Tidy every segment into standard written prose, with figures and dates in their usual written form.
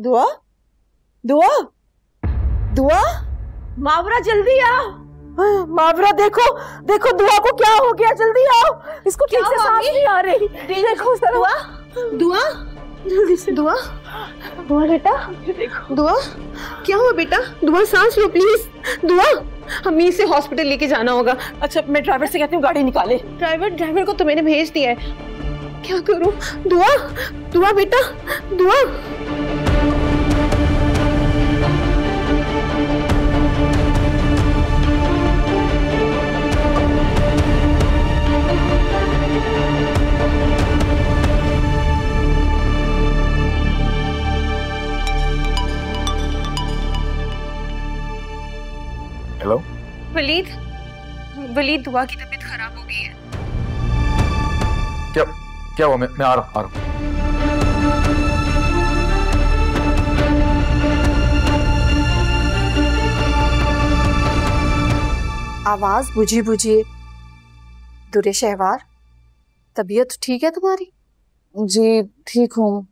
दुआ, दुआ, दुआ, मावरा जल्दी आओ। मावरा देखो, देखो दुआ को क्या हो गया, जल्दी आओ। इसको ठीक से सांस नहीं आ रही। देखो दुआ, दुआ, जल्दी से। दुआ, दुआ बेटा, देखो। दुआ, क्या हुआ बेटा? दुआ सांस लो प्लीज। दुआ, हमें इसे हॉस्पिटल लेके जाना होगा। अच्छा मैं ड्राइवर से कहती हूँ गाड़ी निकाले। ड्राइवर को तो मैंने भेज दिया है, क्या करूँ? दुआ, दुआ बेटा, दुआ। हेलो वलीद, वलीद दुआ की तबीयत खराब हो गई है। क्या हुआ? मैं आ रहा हूँ। आवाज बुझी बुझी। दुरे शहवार, तबीयत ठीक है तुम्हारी? जी ठीक हूँ,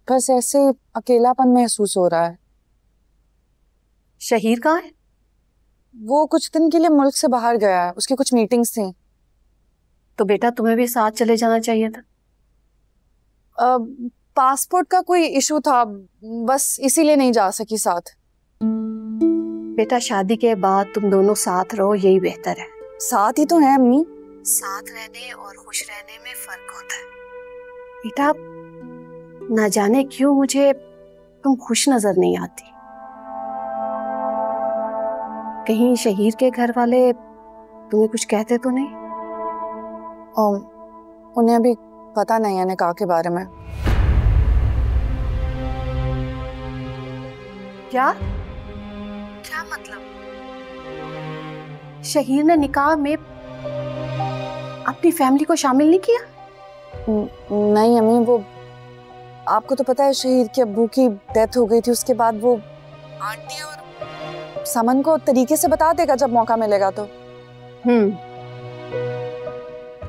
बस ऐसे अकेलापन महसूस हो रहा है। शहीर कहाँ है? वो कुछ दिन के लिए मुल्क से बाहर गया है, उसकी कुछ मीटिंग्स थी। तो बेटा तुम्हें भी साथ चले जाना चाहिए था। पासपोर्ट का कोई इशू था, बस इसीलिए नहीं जा सकी साथ। बेटा शादी के बाद तुम दोनों साथ रहो, यही बेहतर है। साथ ही तो है अम्मी। साथ रहने और खुश रहने में फर्क होता है बेटा। ना जाने क्यों मुझे तुम खुश नजर नहीं आती। कहीं शहीर के घर वाले तुम्हें कुछ कहते तो नहीं? उन्हें अभी पता नहीं है निकाह के बारे में। क्या क्या मतलब? शहीर ने निकाह में अपनी फैमिली को शामिल नहीं किया? नहीं अम्मी, वो आपको तो पता है शहीर के अब्बू की डेथ हो गई थी। उसके बाद वो आंटी और समन को तरीके से बता देगा जब मौका मिलेगा तो।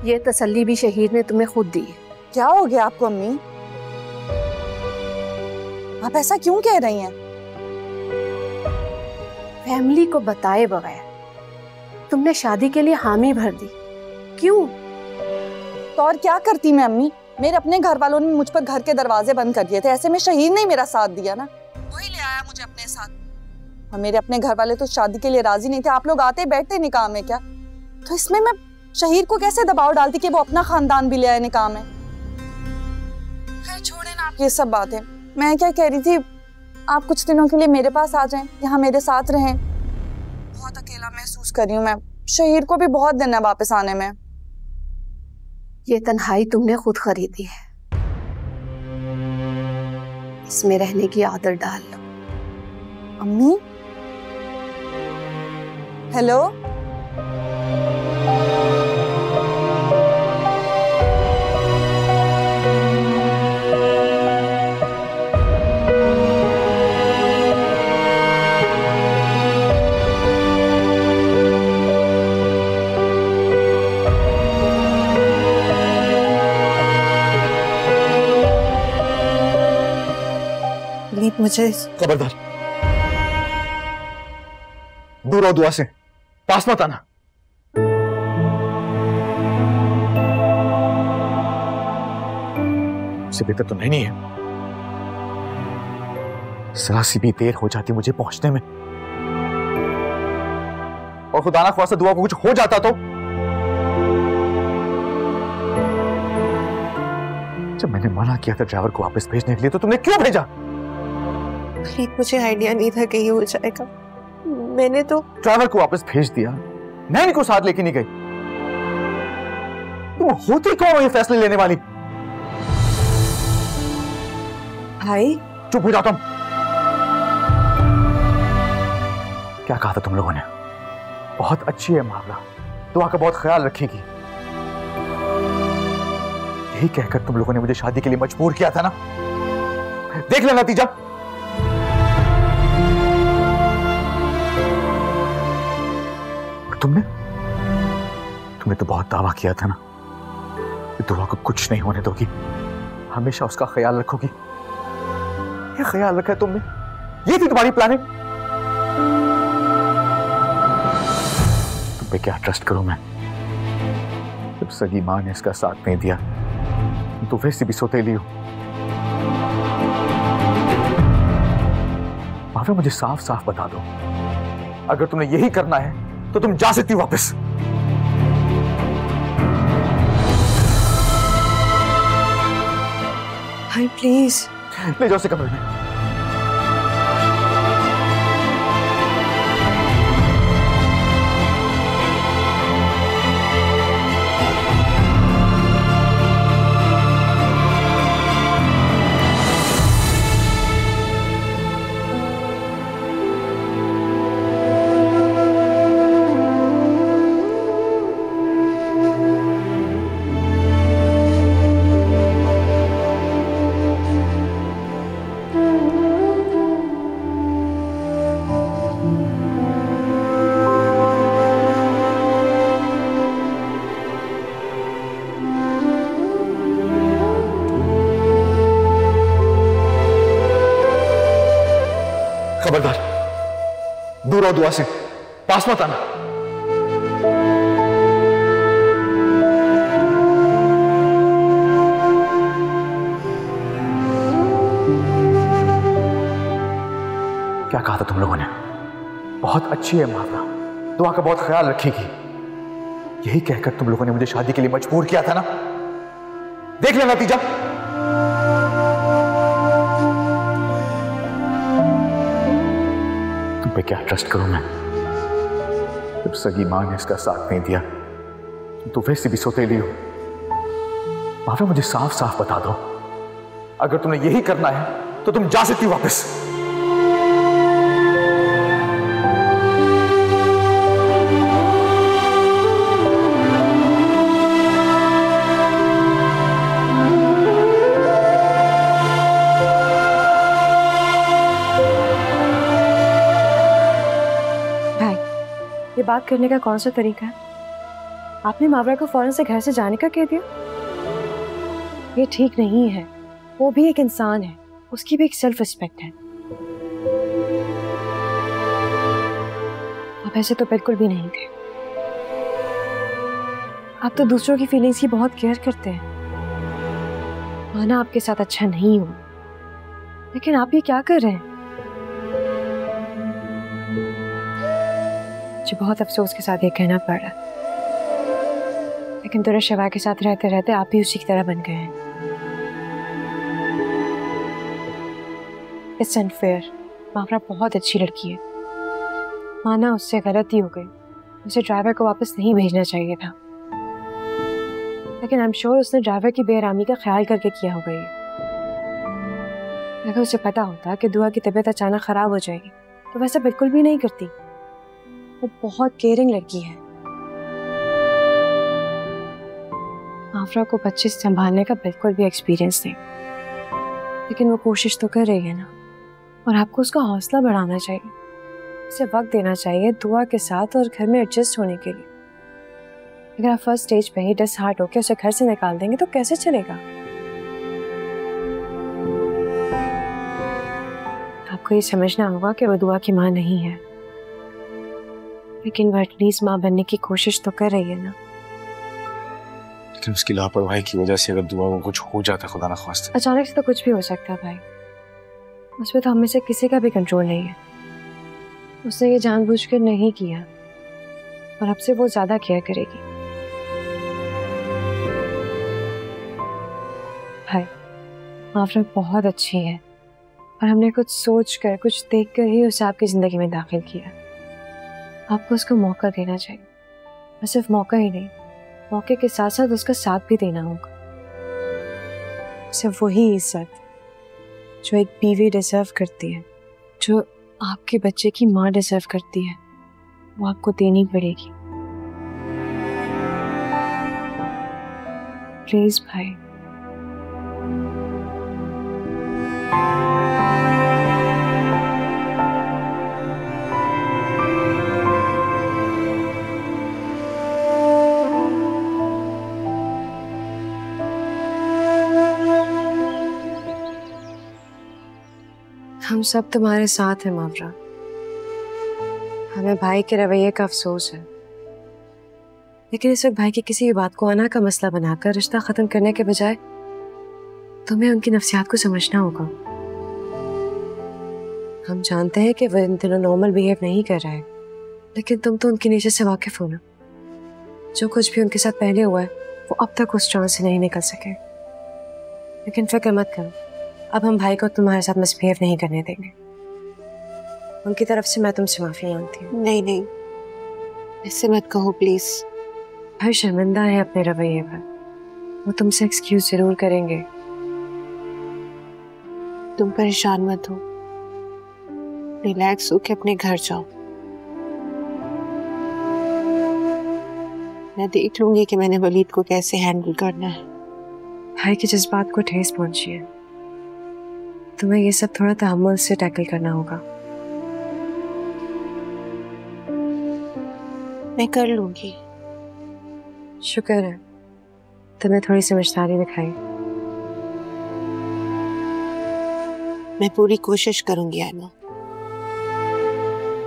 ये तसल्ली भी शहीर ने तुम्हें खुद दी। क्या हो गया आपको अम्मी? आप ऐसा क्यों कह रही हैं? फैमिली को बताए बगैर तुमने शादी के लिए हामी भर दी, क्यों? तो और क्या करती मैं अम्मी? मेरे अपने घर वालों ने मुझ पर घर के दरवाजे बंद कर दिए थे, ऐसे में शहीर ने मेरा साथ दिया ना, वही ले आया मुझे अपने साथ। और मेरे अपने घर वाले तो शादी के लिए राजी नहीं थे। आप लोग आते बैठते निकाह में क्या? तो इसमें मैं शहीर को कैसे दबाव डालती कि वो अपना खानदान भी ले आए निकाह में? खैर छोड़े ना आप ये सब बातें। मैं क्या कह रही थी, आप कुछ दिनों के लिए मेरे पास आ जाएं, यहाँ मेरे साथ रहें। बहुत अकेला महसूस कर रही हूँ मैं। शहीर को भी बहुत दिन है वापस आने में। ये तन्हाई तुमने खुद खरीदी है, इसमें रहने की आदत डाल लो। अम्मी, हेलो, मुझे खबरदार, दूर रहो दुआ से, पास मत आना। उससे बेहतर तो नहीं है। जरा सी भी देर हो जाती मुझे पहुंचने में, और खुदा ना ख्वास्ता दुआ को कुछ हो जाता तो। जब मैंने मना किया था ड्राइवर को वापस भेजने के लिए, तो तुमने क्यों भेजा? मुझे आइडिया नहीं था कि ये हो जाएगा। मैंने तो ड्राइवर को वापस भेज दिया, नैनी को साथ लेके नहीं गई। तुम होती कौन हो ये फैसले लेने वाली? भाई चुप हो जाओ तुम। क्या कहा था तुम लोगों ने? बहुत अच्छी है मावरा, दुआ का बहुत ख्याल रखेगी। यही कहकर तुम लोगों ने मुझे शादी के लिए मजबूर किया था ना। देख ले नतीजा। तुमने तो बहुत दावा किया था ना कि दुआ को कुछ नहीं होने दोगी, हमेशा उसका ख्याल रखोगी। क्या ख्याल रखा है तुमने? ये थी तुम्हारी प्लानिंग? तुम पे क्या ट्रस्ट करूं मैं? जब सगी मां ने इसका साथ नहीं दिया तो वैसे भी सौतेली हो। माफिया, मुझे साफ साफ बता दो, अगर तुमने यही करना है तो तुम जा सकती हो वापस। भाई प्लीज। ले जाओ उसे कमरे में। खबरदार, दूर रहो दुआ से, पास मत आना। क्या कहा था तुम लोगों ने? बहुत अच्छी है मावरा, दुआ का बहुत ख्याल रखेगी। यही कहकर तुम लोगों ने मुझे शादी के लिए मजबूर किया था ना? देख लेना नतीजा। तुम पे क्या ट्रस्ट करूं मैं? जब सगी मां ने इसका साथ नहीं दिया तो वैसे भी सौतेली हो। मावरा, मुझे साफ साफ बता दो, अगर तुमने यही करना है तो तुम जा सकती हो वापस। ये बात करने का कौन सा तरीका है? आपने मावरा को फौरन से घर से जाने का कह दिया। ये ठीक नहीं है। वो भी एक इंसान है, उसकी भी एक सेल्फ रिस्पेक्ट है। आप ऐसे तो बिल्कुल भी नहीं थे। आप तो दूसरों की फीलिंग्स की बहुत केयर करते हैं। माना आपके साथ अच्छा नहीं हो, लेकिन आप ये क्या कर रहे हैं? मुझे बहुत अफसोस के साथ ये कहना पड़ रहा, लेकिन दुर्गा शिवा के साथ रहते रहते आप भी उसी की तरह बन गए हैं। It's unfair. मावरा बहुत अच्छी लड़की है। माना उससे गलती हो गई, उसे ड्राइवर को वापस नहीं भेजना चाहिए था, लेकिन आई एम श्योर उसने ड्राइवर की बेआरामी का ख्याल करके किया होगा ये। अगर उसे पता होता कि दुआ की तबीयत अचानक खराब हो जाएगी तो वैसा बिल्कुल भी नहीं करती। वो बहुत केयरिंग लड़की है। मावरा को बच्चे संभालने का बिल्कुल भी एक्सपीरियंस नहीं, लेकिन वो कोशिश तो कर रही है ना, और आपको उसका हौसला बढ़ाना चाहिए। उसे वक्त देना चाहिए दुआ के साथ और घर में एडजस्ट होने के लिए। अगर आप फर्स्ट स्टेज पे ही डिसहार्ट होकर उसे घर से निकाल देंगे तो कैसे चलेगा? आपको ये समझना होगा कि वो दुआ की माँ नहीं है, लेकिन वो एटलीस्ट माँ बनने की कोशिश तो कर रही है ना। लेकिन उसकी लापरवाही की वजह से अगर दुआ को कुछ हो जाता, खुदा ना ख्वास्ता। अचानक से तो कुछ भी हो सकता है भाई। उसमें तो हमें से किसी का भी कंट्रोल नहीं है। उसने ये जानबूझकर नहीं किया, और अब से वो ज्यादा केयर करेगी। भाई, मावरा बहुत अच्छी है, और हमने कुछ सोच कर, कुछ देख कर ही उसे आपकी जिंदगी में दाखिल किया। आपको उसको मौका देना चाहिए, और सिर्फ मौका ही नहीं, मौके के साथ साथ उसका साथ भी देना होगा। सिर्फ वही इज्जत जो एक बीवी डिजर्व करती है, जो आपके बच्चे की माँ डिजर्व करती है, वो आपको देनी पड़ेगी। प्लीज भाई। हम सब तुम्हारे साथ हैं मावरा। हमें भाई के रवैये का अफसोस है, लेकिन इस वक्त भाई की किसी भी बात को अना का मसला बनाकर रिश्ता खत्म करने के बजाय तुम्हें उनकी नफ्सियात को समझना होगा। हम जानते हैं कि वह इन दिनों नॉर्मल बिहेव नहीं कर रहा है, लेकिन तुम तो उनकी नेचर से वाकिफ हो ना। जो कुछ भी उनके साथ पहले हुआ है वो अब तक उस चांस से नहीं निकल सके। लेकिन फिक्र मत करो, अब हम भाई को तुम्हारे साथ मिसबिहेव नहीं करने देंगे। उनकी तरफ से मैं तुमसे माफी मांगती हूँ। नहीं नहीं, ऐसे मत कहो प्लीज। भाई शर्मिंदा है अपने रवैये पर, वो तुमसे एक्सक्यूज जरूर करेंगे। तुम परेशान मत हो, रिलैक्स होके अपने घर जाओ। मैं देख लूंगी कि मैंने वलीद को कैसे हैंडल करना है। भाई के जज्बात को ठेस पहुंची है, तुम्हें ये सब थोड़ा तहम्मुल से टैकल करना होगा। मैं कर लूंगी। शुक्र है तुमने थोड़ी समझदारी दिखाई। मैं पूरी कोशिश करूंगी आयमा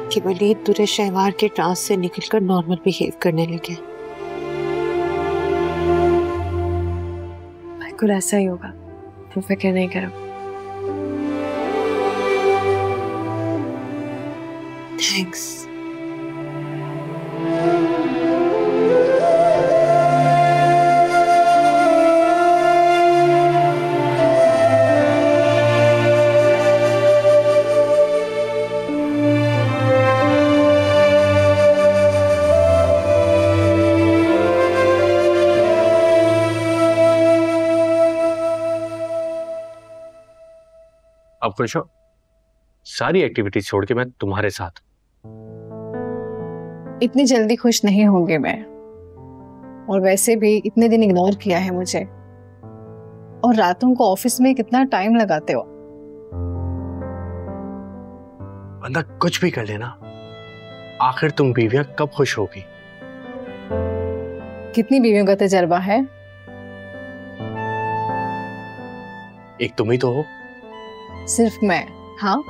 कि वलीद दूरे शहवार के ट्रांस से निकलकर नॉर्मल बिहेव करने लगे। बिल्कुल ऐसा ही होगा, तुम फिक्र नहीं करो। थैंक्स। अब खुश हो? सारी एक्टिविटीज छोड़ के मैं तुम्हारे साथ। इतनी जल्दी खुश नहीं होंगे मैं, और वैसे भी इतने दिन इग्नोर किया है मुझे, और रातों को ऑफिस में कितना टाइम लगाते हो। बंदा कुछ भी कर लेना, आखिर तुम बीवियां कब खुश होगी? कितनी बीवियों का तजर्बा है? एक तुम ही तो हो। सिर्फ मैं? हाँ,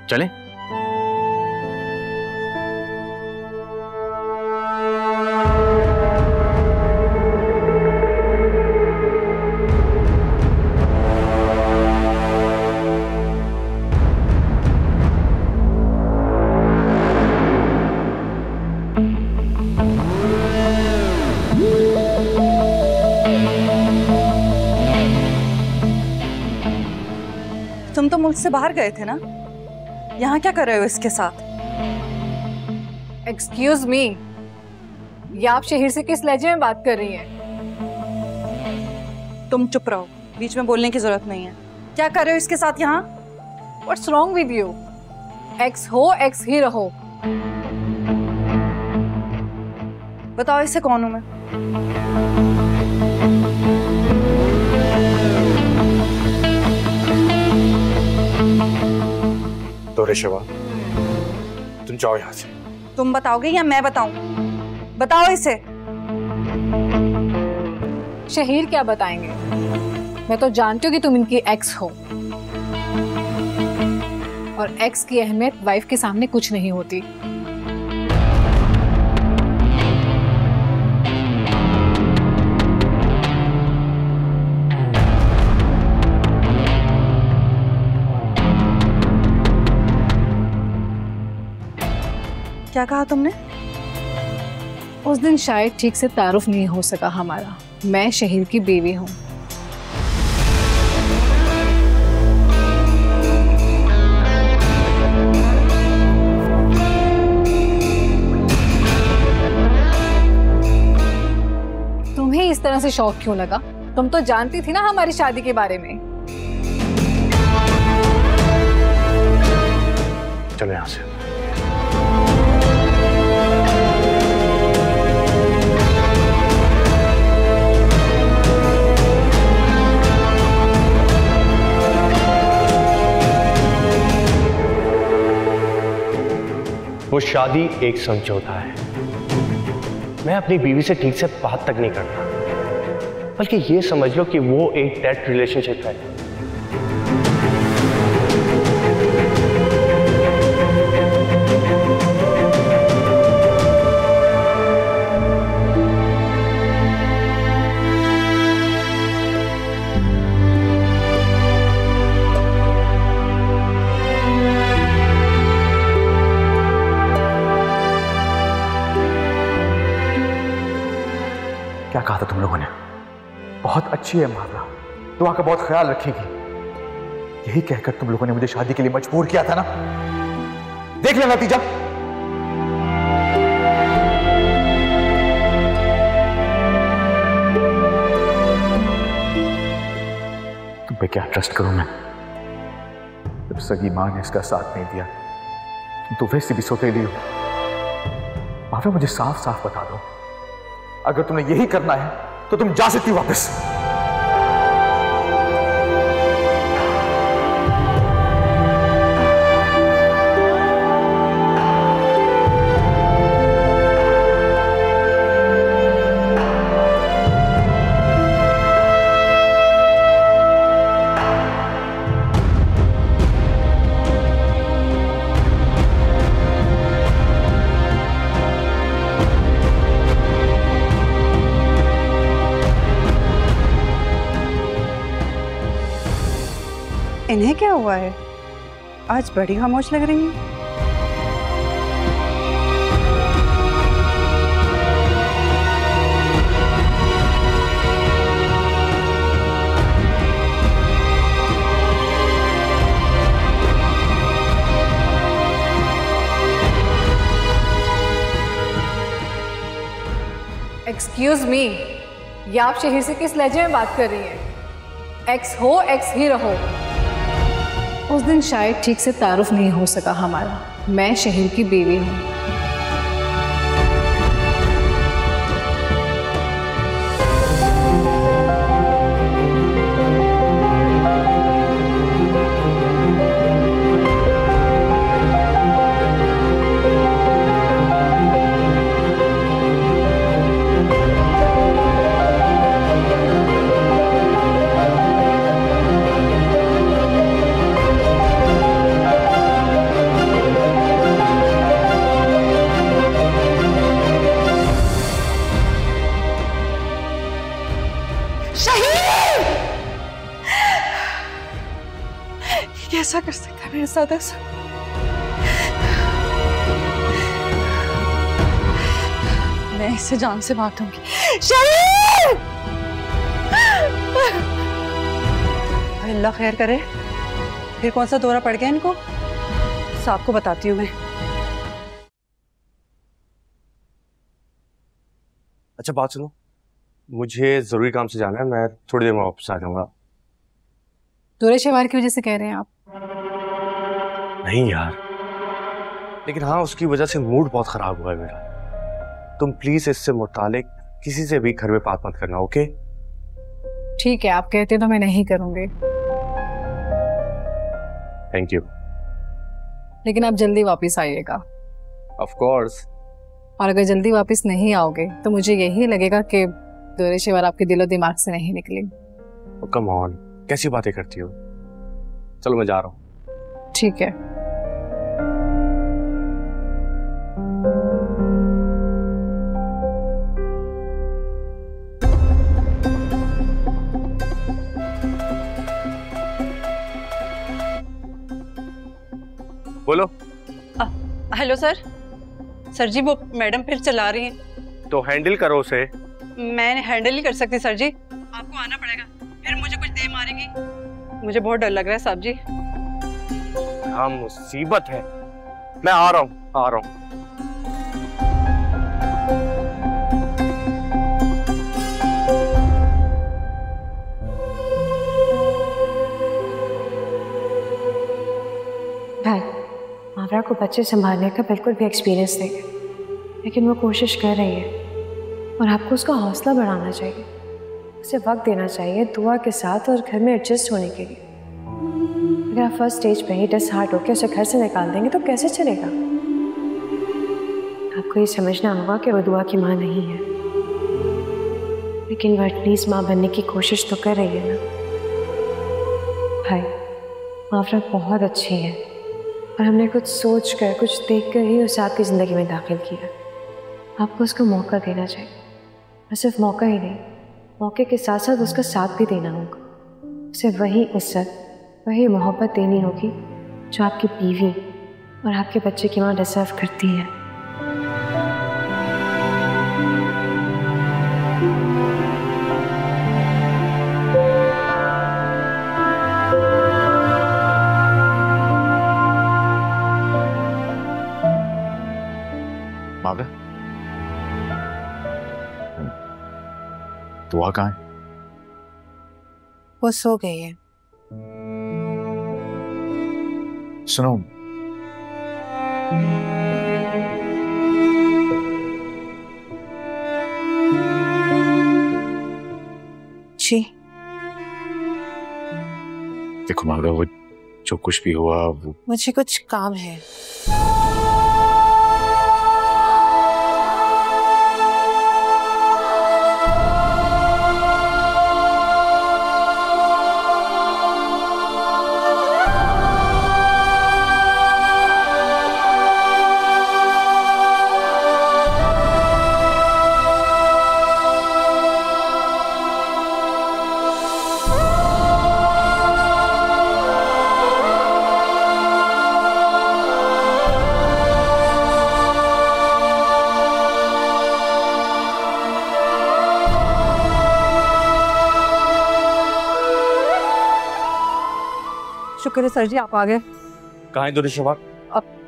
चलें? तुम तो मुल्क से बाहर गए थे ना, यहाँ क्या कर रहे हो इसके साथ? एक्सक्यूज मी, ये आप शहर से किस लहजे में बात कर रही हैं? तुम चुप रहो, बीच में बोलने की जरूरत नहीं है। क्या कर रहे हो इसके साथ यहाँ? What's wrong with you? X हो एक्स ही रहो। बताओ इसे कौन हूं मैं? तो रेशवा, तुम जाओ यहाँ से। तुम बताओगे या मैं बताऊं? बताओ इसे। शहीर क्या बताएंगे? मैं तो जानती हूँ कि तुम इनकी एक्स हो, और एक्स की अहमियत वाइफ के सामने कुछ नहीं होती। क्या कहा तुमने? उस दिन शायद ठीक से तारुफ नहीं हो सका हमारा। मैं शहीर की बीवी हूँ। तुम्हें इस तरह से शौक क्यों लगा? तुम तो जानती थी ना हमारी शादी के बारे में। चलो यहाँ से। वो शादी एक समझौता है। मैं अपनी बीवी से ठीक से बात तक नहीं करता, बल्कि ये समझ लो कि वो एक डेट रिलेशनशिप है। अच्छी है मावरा, दुआ का बहुत ख्याल रखेगी। यही कहकर तुम लोगों ने मुझे शादी के लिए मजबूर किया था ना। देख लिया नतीजा। तुम पे क्या ट्रस्ट करूं मैं? जब सगी मां ने इसका साथ नहीं दिया, तो वैसे भी सौतेली हो। मावरा, मुझे साफ साफ बता दो, अगर तुम्हें यही करना है तो तुम जा सकती हो वापस। इन्हें क्या हुआ है? आज बड़ी खामोश लग रही है। एक्सक्यूज मी, ये आप शहीर से किस लहजे में बात कर रही हैं? एक्स हो एक्स ही रहो। उस दिन शायद ठीक से तारुफ नहीं हो सका हमारा। मैं शहीर की बीवी हूँ। कैसा कर सकता है मेरे साथ ऐसा? मैं इसे जान से मार दूंगी। शहीद! अल्लाह खैर करे। फिर कौन सा दौरा पड़ गया इनको? साहब को बताती हूँ मैं। अच्छा बात सुनो, मुझे जरूरी काम से जाना है, मैं थोड़ी देर में वापस आ जाऊंगा। दूरे शेवार की वजह से कह रहे हैं आप? नहीं यार, लेकिन हाँ उसकी वजह से मूड बहुत खराब हुआ है मेरा। तुम प्लीज इससे मुतालिक किसी से भी घर में बात मत करना, ओके? ठीक है, आप कहते तो मैं नहीं करूंगी। Thank you. लेकिन आप जल्दी वापस आइएगा। Of course. और अगर जल्दी वापस नहीं आओगे तो मुझे यही लगेगा कि दूरे शेवार आपके दिलो दिमाग से नहीं निकली। कम ऑन, कैसी बातें करती हो? चलो मैं जा रहा हूँ। ठीक है। बोलो। Hello sir. सर जी वो मैडम फिर चला रही हैं। तो हैंडल करो उसे। मैं हैंडल नहीं कर सकती सर जी, आपको आना पड़ेगा, फिर मुझे कुछ दे मारेगी। मुझे बहुत डर लग रहा है साहब जी। हाँ मुसीबत है, मैं आ रहा हूँ आ रहा हूँ। भाई, मावरा को बच्चे संभालने का बिल्कुल भी एक्सपीरियंस नहीं है, लेकिन वो कोशिश कर रही है और आपको उसका हौसला बढ़ाना चाहिए, उसे वक्त देना चाहिए दुआ के साथ और घर में एडजस्ट होने के लिए। अगर आप फर्स्ट स्टेज पे ही डिसहार्ट होकर उसे घर से निकाल देंगे तो कैसे चलेगा? आपको ये समझना होगा कि वो दुआ की माँ नहीं है, लेकिन वो एटलीस्ट माँ बनने की कोशिश तो कर रही है ना। भाई, मावरा बहुत अच्छी है और हमने कुछ सोच कर कुछ देख कर ही उसे आपकी ज़िंदगी में दाखिल किया। आपको उसको मौका देना चाहिए, और सिर्फ मौका ही नहीं, मौके के साथ साथ उसका साथ भी देना होगा। उसे वही इज्जत, वही मोहब्बत देनी होगी जो आपकी बीवी और आपके बच्चे की माँ डिजर्व करती है। मावरा, दुआ कहाँ है? वो सो गई है। सुनो, जी देखो मावरा, वो जो कुछ भी हुआ वो मुझे कुछ काम है। शुक्र है सर जी आप आ गए। कहाँ है दुनिशवा?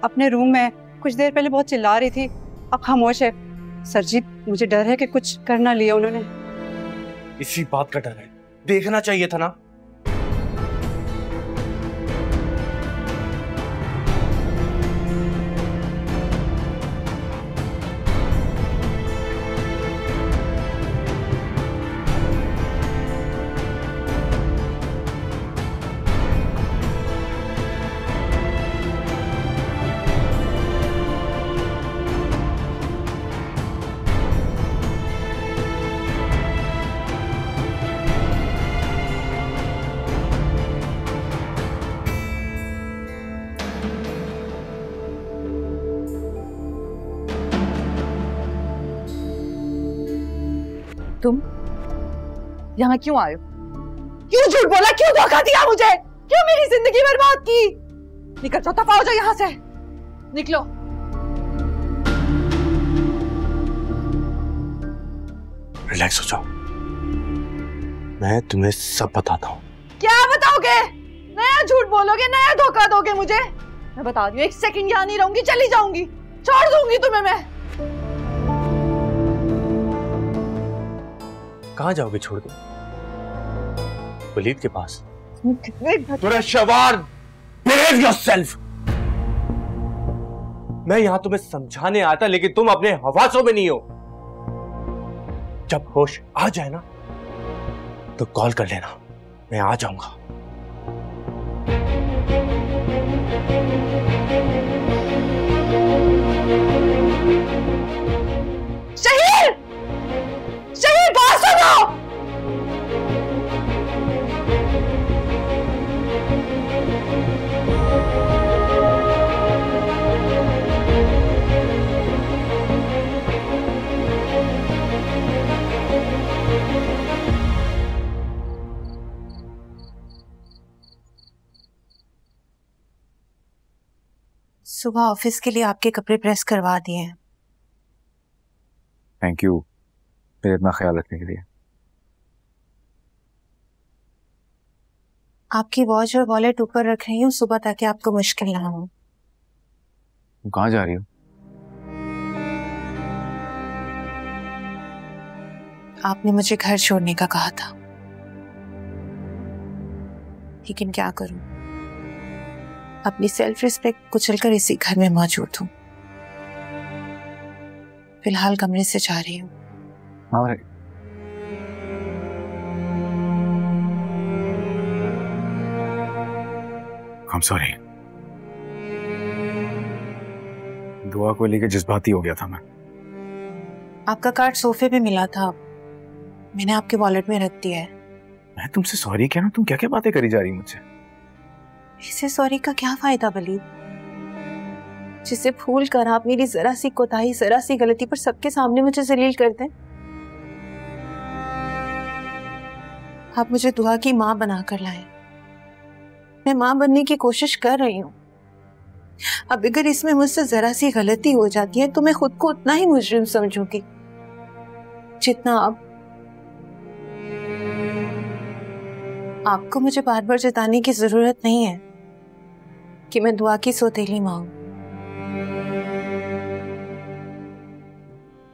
अपने रूम में, कुछ देर पहले बहुत चिल्ला रही थी, अब खामोश है। सर जी मुझे डर है कि कुछ कर ना लिया उन्होंने। इसी बात का डर है, देखना चाहिए था ना। तुम यहाँ क्यों आए हो? क्यों झूठ बोला? क्यों धोखा दिया मुझे? क्यों मेरी जिंदगी बर्बाद की? निकल जाओ, दफा हो जाओ यहाँ से, निकलो। रिलैक्स हो जाओ, मैं तुम्हें सब बताता हूँ। क्या बताओगे? नया झूठ बोलोगे, नया धोखा दोगे मुझे? मैं बता रही हूँ, एक सेकंड यहाँ नहीं रहूंगी, चली जाऊंगी, छोड़ दूंगी तुम्हें मैं। कहाँ जाओगे छोड़ के? वलीद के पास? दुनिशवा, behave yourself। मैं यहाँ तुम्हें समझाने आता, लेकिन तुम अपने हवासों में नहीं हो। जब होश आ जाए ना तो कॉल कर लेना, मैं आ जाऊंगा। शहीर! शहीर बात सुनो! सुबह ऑफिस के लिए आपके कपड़े प्रेस करवा दिए हैं। थैंक यू मेरे इतना ख्याल रखने के लिए। आपकी वॉच और वॉलेट ऊपर रख रही हूँ सुबह, ताकि आपको मुश्किल ना हो। तुम कहाँ जा रही हो? आपने मुझे घर छोड़ने का कहा था, लेकिन क्या करूं, अपनी सेल्फ रिस्पेक्ट कुचलकर इसी घर में मौजूद हूं। फिलहाल कमरे से जा रही हूँ। I'm sorry। दुआ को लेकर जज्बाती हो गया था मैं। आपका कार्ड सोफे पे मिला था, मैंने आपके वॉलेट में रख दिया है। मैं तुमसे सॉरी कह रहा हूँ, तुम क्या क्या बातें करी जा रही मुझसे? इससे सॉरी का क्या फायदा वलीद, जिसे भूल कर आप मेरी जरा सी कोताही, जरा सी गलती पर सबके सामने मुझे जलील करते हैं। आप मुझे दुआ की माँ बनाकर लाए, मैं माँ बनने की कोशिश कर रही हूँ। अब अगर इसमें मुझसे जरा सी गलती हो जाती है तो मैं खुद को उतना ही मुजरिम समझूंगी जितना आप। आपको मुझे बार बार जताने की जरूरत नहीं है कि मैं दुआ की सौतेली माँ हूं।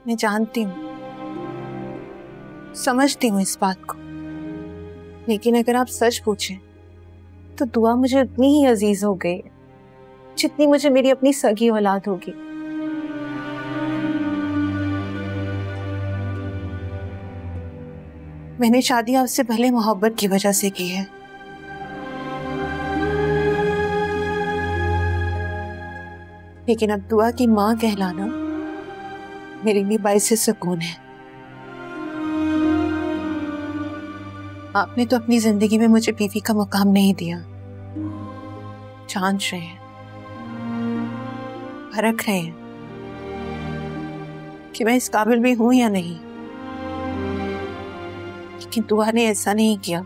मैं जानती हूँ, समझती हूँ इस बात को, लेकिन अगर आप सच पूछें तो दुआ मुझे उतनी ही अजीज हो गई है जितनी मुझे मेरी अपनी सगी औलाद होगी। मैंने शादी आपसे भले मोहब्बत की वजह से की है, लेकिन अब दुआ की माँ कहलाना मेरे लिए बाइसे सुकून है। आपने तो अपनी जिंदगी में मुझे बीवी का मुकाम नहीं दिया। जांच रहे हैं, परख रहे हैं कि मैं इस काबिल भी हूं या नहीं, लेकिन दुआ ने ऐसा नहीं किया।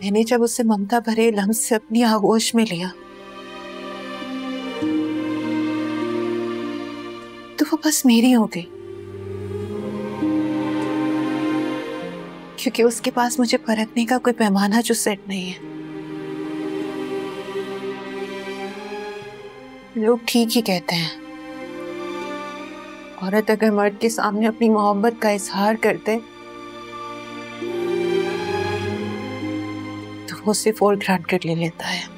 मैंने जब उसे ममता भरे लम्स से अपनी आगोश में लिया तो वो बस मेरी हो गई, क्योंकि उसके पास मुझे परखने का कोई पैमाना जो सेट नहीं है। लोग ठीक ही कहते हैं, औरत अगर मर्द के सामने अपनी मोहब्बत का इजहार करते तो वो उसे फॉर ग्रांटेड ले लेता है।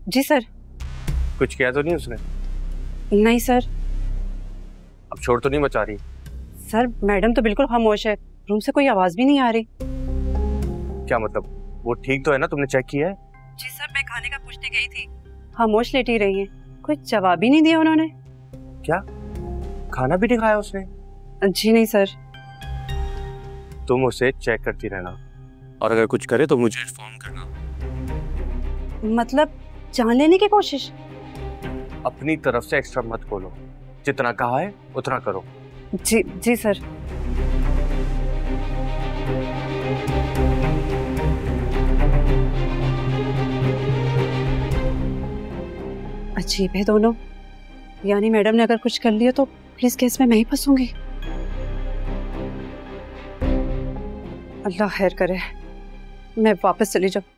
जी सर। कुछ किया तो नहीं उसने? नहीं सर। अब शोर तो नहीं मचा रही? सर मैडम तो बिल्कुल खामोश है, रूम से कोई आवाज भी नहीं आ रही। क्या मतलब, वो ठीक तो है ना? तुमने चेक किया है? जी सर, मैं खाने का पूछने गई थी, खामोश लेटी रही है, कोई जवाब ही नहीं दिया उन्होंने। क्या खाना भी नहीं खाया उसने? जी नहीं सर। तुम उसे चेक करती रहना, और अगर कुछ करे तो मुझे इन्फॉर्म करना। मतलब जान लेने की कोशिश? अपनी तरफ से एक्स्ट्रा मत खोलो, जितना कहा है उतना करो। जी जी सर। अजीब है दोनों, यानी मैडम ने अगर कुछ कर लिया तो प्लीज केस में मैं ही फंसूंगी। अल्लाह खैर करे, मैं वापस चली जाऊं।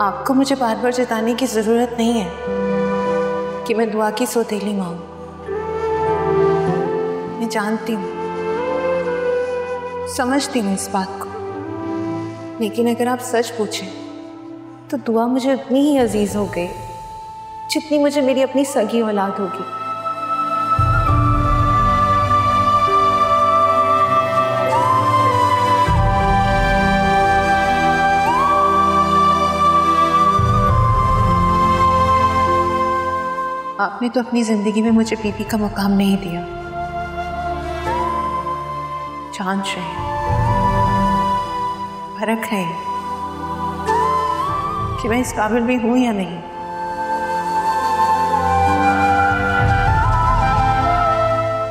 आपको मुझे बार बार जताने की जरूरत नहीं है कि मैं दुआ की सौतेली मां हूं। मैं जानती हूँ, समझती हूँ इस बात को, लेकिन अगर आप सच पूछें तो दुआ मुझे उतनी ही अजीज हो गई जितनी मुझे मेरी अपनी सगी औलाद होगी। आपने तो अपनी जिंदगी में मुझे बीवी का मुकाम नहीं दिया। जांच रहे हैं, परख रहे हैं कि मैं इस काबिल भी हूं या नहीं।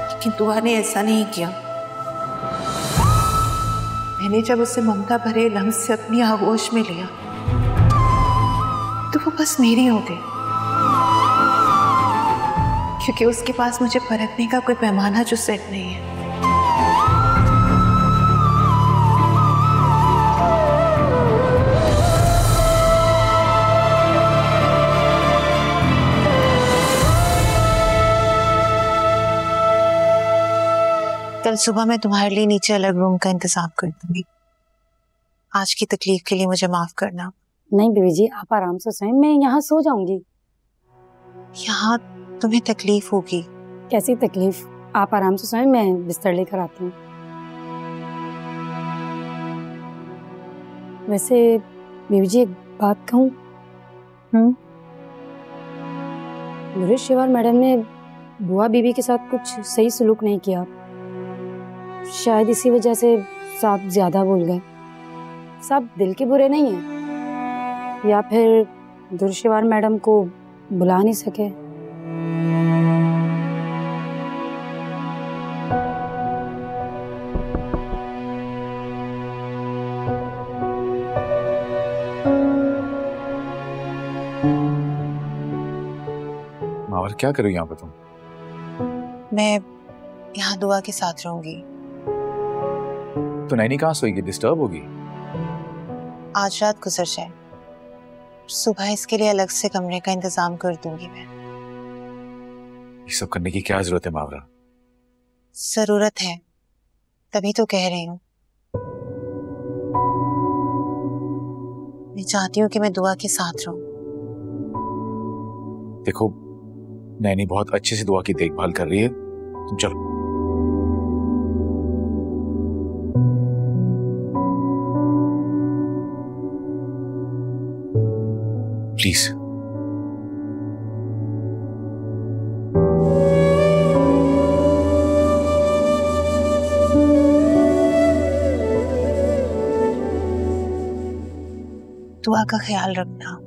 लेकिन दुआ ने ऐसा नहीं किया। मैंने जब उसे ममता भरे लम्स से अपनी आगोश में लिया तो वो बस मेरी हो गई, क्योंकि उसके पास मुझे परखने का कोई पैमाना जो सेट नहीं है। कल सुबह मैं तुम्हारे लिए नीचे अलग रूम का इंतजाम कर दूंगी। आज की तकलीफ के लिए मुझे माफ करना। नहीं बीवी जी, आप आराम से सोएं, मैं यहाँ सो जाऊंगी। यहाँ तुम्हें तकलीफ होगी। कैसी तकलीफ? आप आराम से सोएं, मैं बिस्तर लेकर आती हूँ। वैसे बीवी जी एक बात कहूँ? नूरशिवार मैडम ने बुआ बीबी के साथ कुछ सही सलूक नहीं किया, शायद इसी वजह से साहब ज्यादा बोल गए। साहब दिल के बुरे नहीं है, या फिर दुर्शिवार मैडम को बुला नहीं सके। मावर क्या करो यहाँ पे तुम? मैं यहाँ दुआ के साथ रहूंगी। तो नैनी कहाँ सोएगी? डिस्टर्ब होगी। आज रात गुजर जाए, सुबह इसके लिए अलग से कमरे का इंतजाम कर दूंगी मैं। ये सब करने की क्या जरूरत है मावरा? जरूरत है, तभी तो कह रही हूँ। मैं चाहती हूँ कि मैं दुआ के साथ रहूं। देखो नैनी बहुत अच्छे से दुआ की देखभाल कर रही है, तुम चलो। प्लीज। दुआ का ख्याल रखना।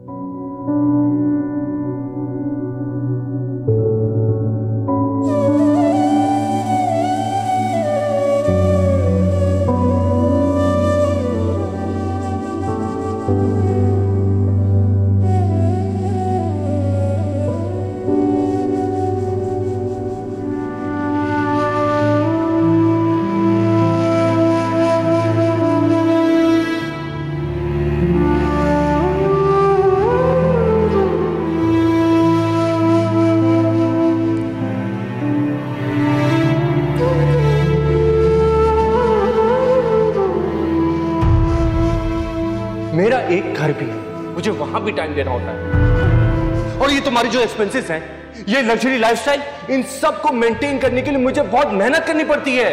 मेरा एक घर भी है, मुझे वहां भी टाइम देना होता है। और ये तुम्हारी जो एक्सपेंसेस हैं, ये लग्जरी लाइफस्टाइल, इन सब को मेंटेन करने के लिए मुझे बहुत मेहनत करनी पड़ती है।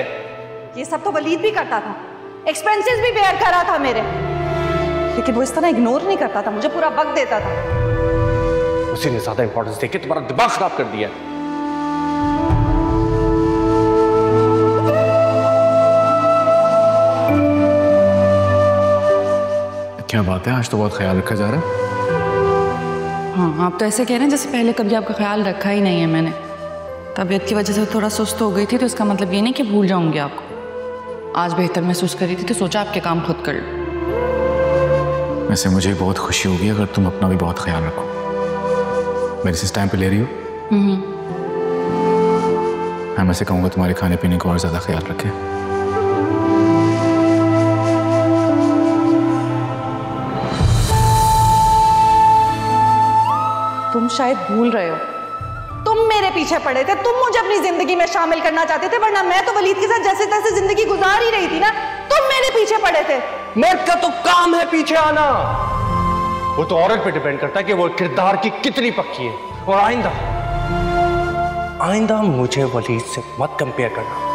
ये सब तो वलीद भी करता था, एक्सपेंसेस भी बेयर कर रहा था मेरे, लेकिन वो इस तरह इग्नोर नहीं करता था, मुझे पूरा वक्त देता था। उसी ने ज्यादा इंपॉर्टेंस देके तुम्हारा दिमाग खराब कर दिया। क्या बात है, आज तो बहुत ख्याल रखा जा रहा है। हाँ, आप तो ऐसे कह रहे हैं जैसे पहले कभी आपका ख्याल रखा ही नहीं है मैंने। तबीयत की वजह से थोड़ा सुस्त हो गई थी, तो इसका मतलब ये नहीं कि भूल जाऊंगी आपको। आज बेहतर महसूस कर रही थी तो सोचा आपके काम खुद कर लो। वैसे मुझे बहुत खुशी होगी अगर तुम अपना भी बहुत ख्याल रखो। मेरे से टाइम पे ले रही हो? मैं से कहूँगा तुम्हारे खाने पीने को और ज्यादा ख्याल रखें। तुम शायद भूल रहे हो, तुम मेरे पीछे पड़े थे, तुम मुझे अपनी जिंदगी में शामिल करना चाहते थे, वरना मैं तो वलीद के साथ जैसे तैसे जिंदगी गुजार ही रही थी ना। तुम मेरे पीछे पड़े थे। मर्द का तो काम है पीछे आना, वो तो औरत पे डिपेंड करता है कि वो किरदार की कितनी पक्की है। और आइंदा मुझे वलीद से मत कंपेयर करना।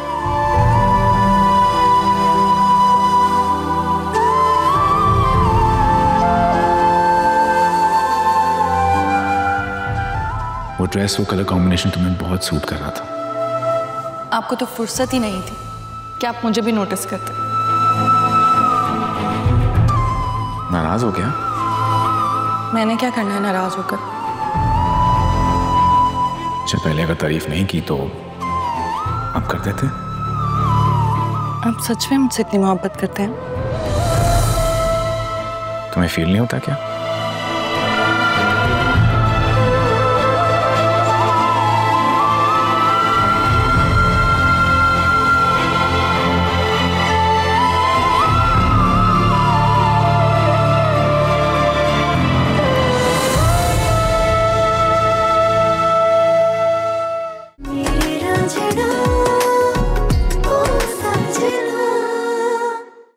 वो ड्रेस, वो कलर कॉम्बिनेशन तुम्हें बहुत सूट कर रहा था। आपको तो फुर्सत ही नहीं थी कि आप मुझे भी नोटिस करते। नाराज हो गया? मैंने क्या करना है नाराज होकर? अच्छा, पहले अगर तारीफ नहीं की तो अब कर देते। आप सच में मुझसे इतनी मोहब्बत करते हैं? तुम्हें फील नहीं होता क्या?